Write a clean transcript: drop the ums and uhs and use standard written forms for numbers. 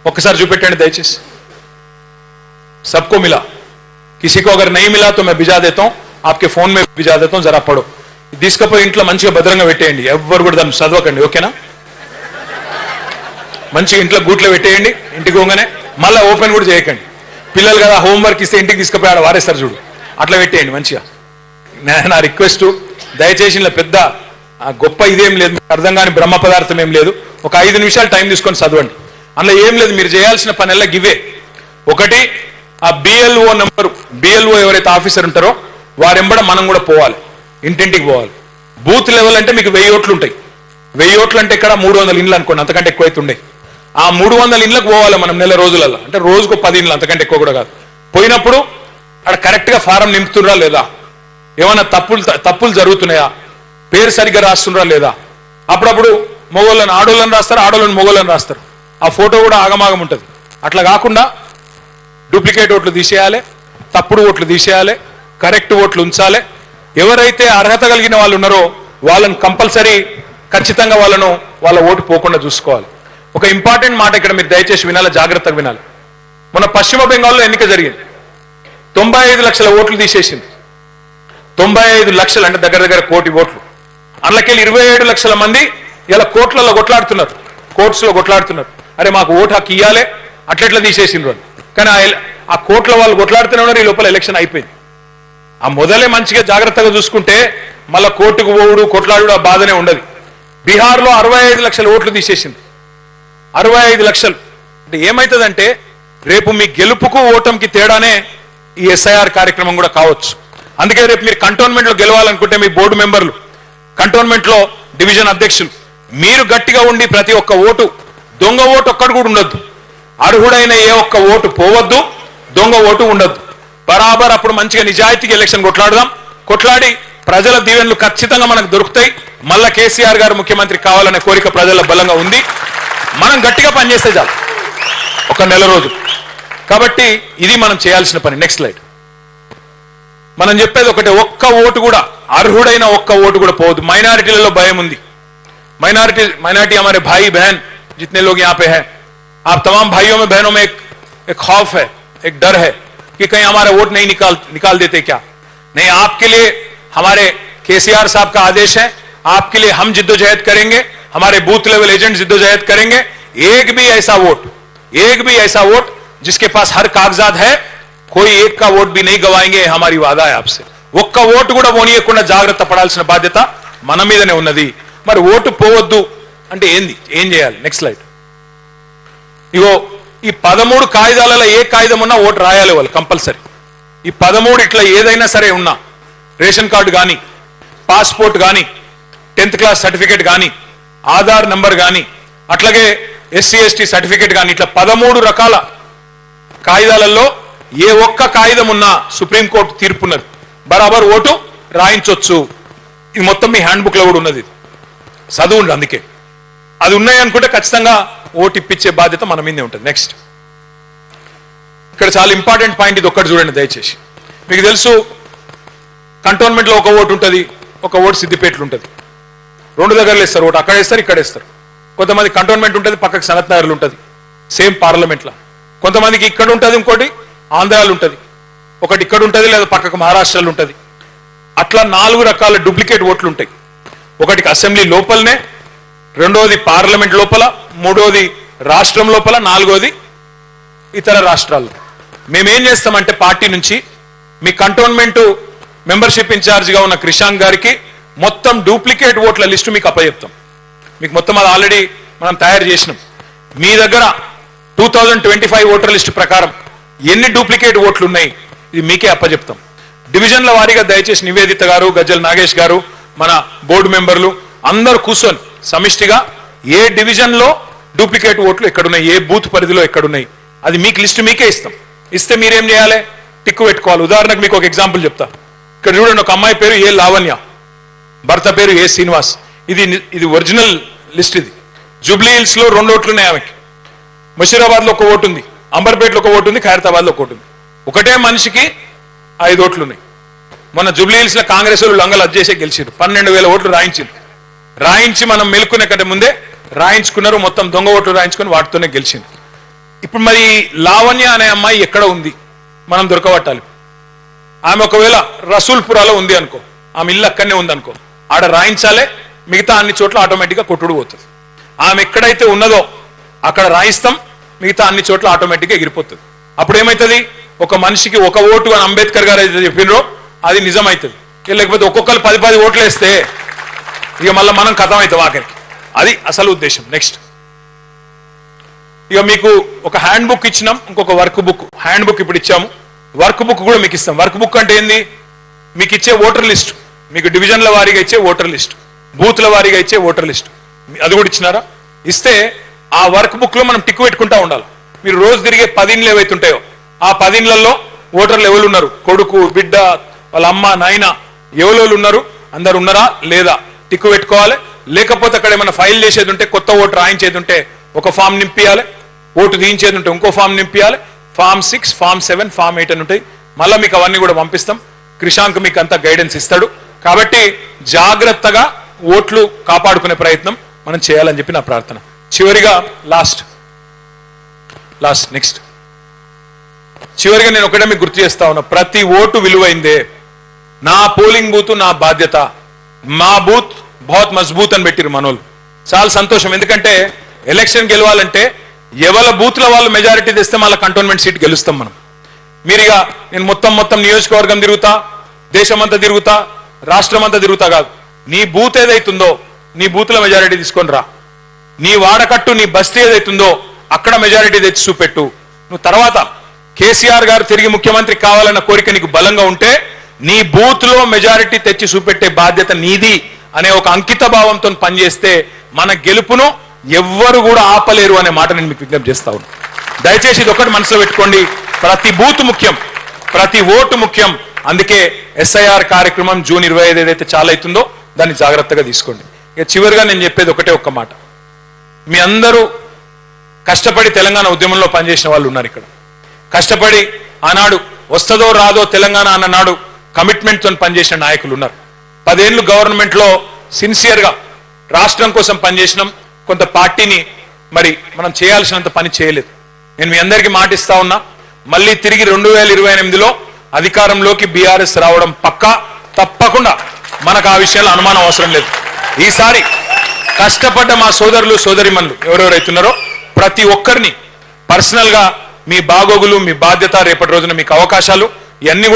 ఒక్కసారి చూపెట్టండి దయచేసి. सबको मिला, किसी को अगर नहीं मिला तो मैं भिजा देता हूं, आपके फोन में भिजा देता हूं, जरा पढ़ो. తీసుకపోయి ఇంట్లో మంచిగా భద్రంగా పెట్టేయండి. ఎవ్వరు కూడా దాన్ని చదవకండి, ఓకేనా? మంచిగా ఇంట్లో గూట్లో పెట్టేయండి. ఇంటికి పోగానే మళ్ళీ ఓపెన్ కూడా చేయకండి. పిల్లలు కదా హోంవర్క్ ఇస్తే ఇంటికి తీసుకుపోయి ఆడ వారేస్తారు చూడు, అట్లా పెట్టేయండి మంచిగా. నా రిక్వెస్ట్, దయచేసి ఇలా పెద్ద గొప్ప ఇదేం లేదు, అర్థం కాని బ్రహ్మ పదార్థం ఏం లేదు. ఒక 5 నిమిషాలు టైం తీసుకొని చదవండి. అందులో ఏం లేదు, మీరు చేయాల్సిన పనిలా గివే. ఒకటి, ఆ బిఎల్ఓ నెంబరు, బిఎల్ఓ ఎవరైతే ఆఫీసర్ ఉంటారో వారెంబడ మనం కూడా పోవాలి, ఇంటింటికి పోవాలి. బూత్ లెవెల్ అంటే మీకు 1000 ఓట్లు ఉంటాయి. 1000 ఓట్లు అంటే ఇక్కడ 300 ఇండ్లు అనుకోండి, అంతకంటే ఎక్కువైతే ఉండే. ఆ 300 ఇండ్లకు పోవాలి మనం నెల రోజులలో, అంటే రోజుకు 10 ఇండ్లు, అంతకంటే ఎక్కువ కూడా కాదు. పోయినప్పుడు అక్కడ కరెక్ట్ గా ఫారం నింపుతుర్రా లేదా, ఏమైనా తప్పులు జరుగుతున్నాయా, పేరు సరిగ్గా రాస్తున్నారా లేదా. అప్పుడప్పుడు మొగోళ్ళని ఆడోళ్ళని రాస్తారు, ఆడోళ్ళని మొగోళ్ళని రాస్తారు. ఆ ఫోటో కూడా ఆగమాగం ఉంటుంది. అట్లా కాకుండా డూప్లికేట్ ఓట్లు తీసేయాలి, తప్పుడు ఓట్లు తీసేయాలి, కరెక్ట్ ఓట్లు ఉంచాలి. ఎవరైతే అర్హత కలిగిన వాళ్ళు ఉన్నారో వాళ్ళని కంపల్సరీ ఖచ్చితంగా వాళ్ళ ఓటు పోకుండా చూసుకోవాలి. ఒక ఇంపార్టెంట్ మాట ఇక్కడ మీరు దయచేసి వినాలి, జాగ్రత్తగా వినాలి. మొన్న పశ్చిమ బెంగాల్లో ఎన్నిక జరిగింది. 95 లక్షల ఓట్లు తీసేసింది. 95 లక్షలు అంటే దగ్గర 1 కోటి ఓట్లు. అందులోకెళ్ళి 27 లక్షల మంది ఇలా కోట్లలో కొట్లాడుతున్నారు, కోర్ట్స్లో కొట్లాడుతున్నారు. అరే మాకు ఓటు హక్కు ఇయ్యాలి, అట్లెట్లా తీసేసిండ్రు అని. కానీ ఆ కోట్ల వాళ్ళు కొట్లాడుతూనే ఉన్నారు. ఈ లోపల ఎలక్షన్ అయిపోయింది. ఆ మొదలే మంచిగా జాగ్రత్తగా చూసుకుంటే మళ్ళా కోర్టుకు పోవుడు కొట్లాడు ఆ బాధనే ఉండదు. బీహార్లో 65 లక్షల ఓట్లు తీసేసింది. 65 లక్షలు అంటే ఏమవుతుందంటే రేపు మీ గెలుపుకు ఓటమికి తేడానే ఈ ఎస్ఐఆర్ కార్యక్రమం కూడా కావచ్చు. అందుకే రేపు మీరు కంటోన్మెంట్ లో గెలవాలనుకుంటే మీ బోర్డు మెంబర్లు, కంటోన్మెంట్ లో డివిజన్ అధ్యక్షులు, మీరు గట్టిగా ఉండి ప్రతి ఒక్క ఓటు, దొంగ ఓటు ఒక్కడు కూడా ఉండొద్దు. అర్హుడైన ఏ ఒక్క ఓటు పోవద్దు, దొంగ ఓటు ఉండొద్దు. బరాబర్ అప్పుడు మంచిగా నిజాయితీగా ఎలక్షన్ కొట్లాడి ప్రజల దీవెనలు ఖచ్చితంగా మనకు దొరుకుతాయి. మళ్ళా కేసీఆర్ గారు ముఖ్యమంత్రి కావాలనే కోరిక ప్రజల బలంగా ఉంది. మనం గట్టిగా పనిచేస్తే చాలు ఒక నెల రోజు. కాబట్టి ఇది మనం చేయాల్సిన పని. Next slide. మనం చెప్పేది ఒకటే, ఒక్క ఓటు కూడా, అర్హుడైన ఒక్క ఓటు కూడా పోవద్దు. మైనారిటీలలో భయం ఉంది. माइनॉरिटी हमारे भाई बहन जितने लोग यहाँ पे हैं, आप तमाम भाइयों में बहनों में एक खौफ है, एक डर है कि कहीं हमारा वोट नहीं निकाल देते क्या. नहीं, आपके लिए हमारे केसीआर साहब का आदेश है, आपके लिए हम जिद्दोजहद करेंगे, हमारे बूथ लेवल एजेंट जिद्दोजहद करेंगे. एक भी ऐसा वोट जिसके पास हर कागजात है, कोई एक का वोट भी नहीं गवाएंगे. हमारी वादा है आपसे. ఒక్క ఓటు కూడా పోనీయకుండా జాగ్రత్త పడాల్సిన బాధ్యత మన మీదనే ఉన్నది. మరి ఓటు పోవద్దు అంటే ఏం చేయాలి? Next slide. ఇగో ఈ 13 కాయిదాలలో ఏ కాయిదం ఉన్నా ఓటు రాయాలి వాళ్ళు కంపల్సరీ. ఈ 13 ఇట్లా ఏదైనా సరే ఉన్నా, రేషన్ కార్డు కానీ, పాస్పోర్ట్ కానీ, 10th క్లాస్ సర్టిఫికేట్ కానీ, ఆధార్ నంబర్ కానీ, అట్లాగే SC ST సర్టిఫికేట్ కానీ, ఇట్లా 13 రకాల కాయిదాలలో ఏ ఒక్క కాయిదం ఉన్నా సుప్రీంకోర్టు తీర్పున్నది, బరాబర్ ఓటు రాయించవచ్చు. ఇది మొత్తం మీ హ్యాండ్ బుక్ లో కూడా ఉన్నది, చదువుండి. అందుకే అది ఉన్నాయనుకుంటే ఖచ్చితంగా ఓటు ఇప్పించే బాధ్యత మన మీదే ఉంటుంది. నెక్స్ట్, ఇక్కడ చాలా ఇంపార్టెంట్ పాయింట్ ఇది ఒక్కటి చూడండి దయచేసి. మీకు తెలుసు కంటోన్మెంట్ లో ఒక ఓటు ఉంటుంది, ఒక ఓటు సిద్దిపేటలో ఉంటుంది. 2 దగ్గరలు వేస్తారు ఓటు, అక్కడ వేస్తారు, ఇక్కడ వేస్తారు. కొంతమంది కంటోన్మెంట్ ఉంటుంది, పక్కకు సనత్ నగర్లు ఉంటుంది, సేమ్ పార్లమెంట్లో. కొంతమందికి ఇక్కడ ఉంటుంది, ఇంకోటి ఆంధ్రాలో ఉంటుంది, ఒకటి ఇక్కడ ఉంటుంది, లేదా పక్కకు మహారాష్ట్రలో ఉంటుంది. అట్లా 4 రకాల డూప్లికేట్ ఓట్లు ఉంటాయి. ఒకటికి అసెంబ్లీ లోపలనే, రెండోది పార్లమెంట్ లోపల, మూడోది రాష్ట్రం లోపల, 4వది ఇతర రాష్ట్రాల్లో. మేమేం చేస్తామంటే పార్టీ నుంచి మీ కంటోన్మెంట్ మెంబర్షిప్ ఇన్ఛార్జిగా ఉన్న క్రిషాంక్ గారికి మొత్తం డూప్లికేట్ ఓట్ల లిస్టు మీకు అప్పచెప్తాం. మీకు మొత్తం అది ఆల్రెడీ మనం తయారు చేసినాం. మీ దగ్గర 2025 ఓటర్ లిస్టు ప్రకారం ఎన్ని డూప్లికేట్ ఓట్లు ఉన్నాయి ఇది మీకే అప్పచెప్తాం. డివిజన్ల వారీగా దయచేసి నివేదిత గారు, గజ్జల నాగేష్ గారు, మన బోర్డు మెంబర్లు అందరూ కూర్చొని సమిష్టిగా ఏ డివిజన్ లో డూప్లికేట్ ఓట్లు ఎక్కడున్నాయి, ఏ బూత్ పరిధిలో ఎక్కడున్నాయి, అది మీకు లిస్టు మీకే ఇస్తాం. ఇస్తే మీరేం చేయాలి? టిక్కు పెట్టుకోవాలి. ఉదాహరణకు మీకు ఒక ఎగ్జాంపుల్ చెప్తా. ఇక్కడ చూడండి, ఒక అమ్మాయి పేరు ఏ లావణ్య, భర్త పేరు ఏ శ్రీనివాస్. ఇది ఒరిజినల్ లిస్ట్. ఇది జూబ్లీ హిల్స్ లో 2 ఓట్లు ఉన్నాయి ఆమెకి, ముషీరాబాద్ లో 1 ఓటు ఉంది, అంబర్పేటలో 1 ఓటు ఉంది, ఖైరతాబాద్ లో 1 ఓటు ఉంది. ఒకటే మనిషికి 5 ఓట్లు ఉన్నాయి. మొన్న జూబ్లీ హిల్స్ లో కాంగ్రెస్ వాళ్ళు లంగలు అజ్జేసే గెలిచారు, 12,000 ఓట్లు రాయించి మనం మెలుకునే కంటే ముందే రాయించుకున్నారు. మొత్తం దొంగ ఓట్లు రాయించుకొని వాటితోనే గెలిచింది. ఇప్పుడు మరి లావణ్య అనే అమ్మాయి ఎక్కడ ఉంది, మనం దొరకబట్టాలి. ఆమె ఒకవేళ రసూల్పురాలో ఉంది అనుకో, ఆమె ఇల్లు అక్కడనే ఉంది అనుకో, ఆడ రాయించాలే, మిగతా అన్ని చోట్ల ఆటోమేటిక్గా కొట్టుడు పోతుంది. ఆమె ఎక్కడైతే ఉన్నదో అక్కడ రాయిస్తాం, మిగతా అన్ని చోట్ల ఆటోమేటిక్గా ఎగిరిపోతుంది. అప్పుడు ఏమవుతుంది, ఒక మనిషికి ఒక ఓటు అని అంబేద్కర్ గారు అయితే చెప్పినరో అది నిజమవుతుంది. లేకపోతే ఒక్కొక్కరు 10 ఓట్లు వేస్తే ఇక మళ్ళీ మనం కథం అవుతాం ఆఖరికి. అది అసలు ఉద్దేశం. నెక్స్ట్ ఇక మీకు ఒక హ్యాండ్ బుక్ ఇచ్చినాం, ఇంకొక వర్క్ బుక్. హ్యాండ్ బుక్ ఇప్పుడు ఇచ్చాము, వర్క్ బుక్ కూడా మీకు ఇస్తాం. వర్క్ బుక్ అంటే ఏంది, మీకు ఇచ్చే ఓటర్ లిస్ట్, మీకు డివిజన్ల వారీగా ఇచ్చే ఓటర్ లిస్ట్, బూత్ల వారీగా ఇచ్చే ఓటర్ లిస్ట్, అది కూడా ఇచ్చినారా? ఇస్తే ఆ వర్క్ బుక్ లో మనం టిక్ పెట్టుకుంటా ఉండాలి. మీరు రోజు తిరిగే 10 ఇండ్లు ఏవైతుంటాయో ఆ 10 ఇండ్లలో ఓటర్లు ఎవరు ఉన్నారు, కొడుకు, బిడ్డ, వాళ్ళ అమ్మ, నాయన ఎవరు ఉన్నారు, అందరు ఉన్నారా లేదా టిక్ పెట్టుకోవాలి. లేకపోతే అక్కడ ఏమైనా ఫైల్ చేసేది ఉంటే, కొత్త ఓటు రాయించేది ఉంటే ఒక ఫామ్ నింపియాలి, ఓటు తీయించేది ఉంటే ఇంకో ఫామ్ నింపియాలి. ఫామ్ 6, ఫామ్ 7, ఫామ్ 8 అని ఉంటాయి. మళ్ళీ మీకు అవన్నీ కూడా పంపిస్తాం. క్రిషాంక్ మీకు అంతా గైడెన్స్ ఇస్తాడు. కాబట్టి జాగ్రత్తగా ఓట్లు కాపాడుకునే ప్రయత్నం మనం చేయాలని చెప్పి నా ప్రార్థన. చివరిగా లాస్ట్ నెక్స్ట్ చివరిగా నేను ఒకటే మీకు గుర్తు చేస్తా ఉన్నా, ప్రతి ఓటు విలువైందే. నా పోలింగ్ బూత్ నా బాధ్యత, మా బూత్ బహుత్ మజ్బూత్ అని పెట్టిరు మనోళ్ళు. చాలా సంతోషం. ఎందుకంటే ఎలక్షన్ గెలవాలంటే ఎవరి బూత్ల వాళ్ళు మెజారిటీ తెస్తే మళ్ళీ కంటోన్మెంట్ సీట్ గెలుస్తాం మనం. మీరుగా నేను మొత్తం నియోజకవర్గం తిరుగుతా, దేశమంతా తిరుగుతా, రాష్ట్రం అంతా తిరుగుతా కాదు. నీ బూత్ ఏదైతుందో నీ బూత్ల మెజారిటీ తీసుకొని రా. నీ వాడకట్టు, నీ బస్తీ ఏదైతుందో అక్కడ మెజారిటీ తెచ్చి చూపెట్టు. నువ్వు తర్వాత కేసీఆర్ గారు తిరిగి ముఖ్యమంత్రి కావాలన్న కోరిక నీకు బలంగా ఉంటే నీ బూత్ లో మెజారిటీ తెచ్చి చూపెట్టే బాధ్యత నీది అనే ఒక అంకిత భావంతో పనిచేస్తే మన గెలుపును ఎవ్వరు కూడా ఆపలేరు అనే మాట నేను మీకు విజ్ఞప్తి చేస్తా ఉన్నాను. దయచేసి ఇది ఒకటి మనసులో పెట్టుకోండి, ప్రతి బూత్ ముఖ్యం, ప్రతి ఓటు ముఖ్యం. అందుకే ఎస్ఐఆర్ కార్యక్రమం జూన్ 25 ఏదైతే చాలా అవుతుందో దాన్ని జాగ్రత్తగా తీసుకోండి. ఇక చివరిగా నేను చెప్పేది ఒకటే ఒక్క మాట, మీ అందరూ కష్టపడి తెలంగాణ ఉద్యమంలో పనిచేసిన వాళ్ళు ఉన్నారు ఇక్కడ. కష్టపడి ఆనాడు వస్తుందో రాదో తెలంగాణ అన్ననాడు కమిట్మెంట్ తో పనిచేసిన నాయకులు ఉన్నారు. 10 ఏళ్ళు గవర్నమెంట్ లో సిన్సియర్ గా రాష్ట్రం కోసం పనిచేసినాం. కొంత పార్టీని మరి మనం చేయాల్సినంత పని చేయలేదు. నేను మీ అందరికీ మాటిస్తా ఉన్నా, మళ్ళీ తిరిగి 2028లో అధికారంలోకి బీఆర్ఎస్ రావడం పక్కా, తప్పకుండా. మనకు ఆ విషయంలో అనుమానం అవసరం లేదు. ఈసారి కష్టపడ్డ మా సోదరులు సోదరిమణులు ఎవరెవరైతున్నారో ప్రతి ఒక్కరిని పర్సనల్ గా మీ బాగోగులు, మీ బాధ్యత, రేపటి రోజున మీకు అవకాశాలు ఇవన్నీ కూడా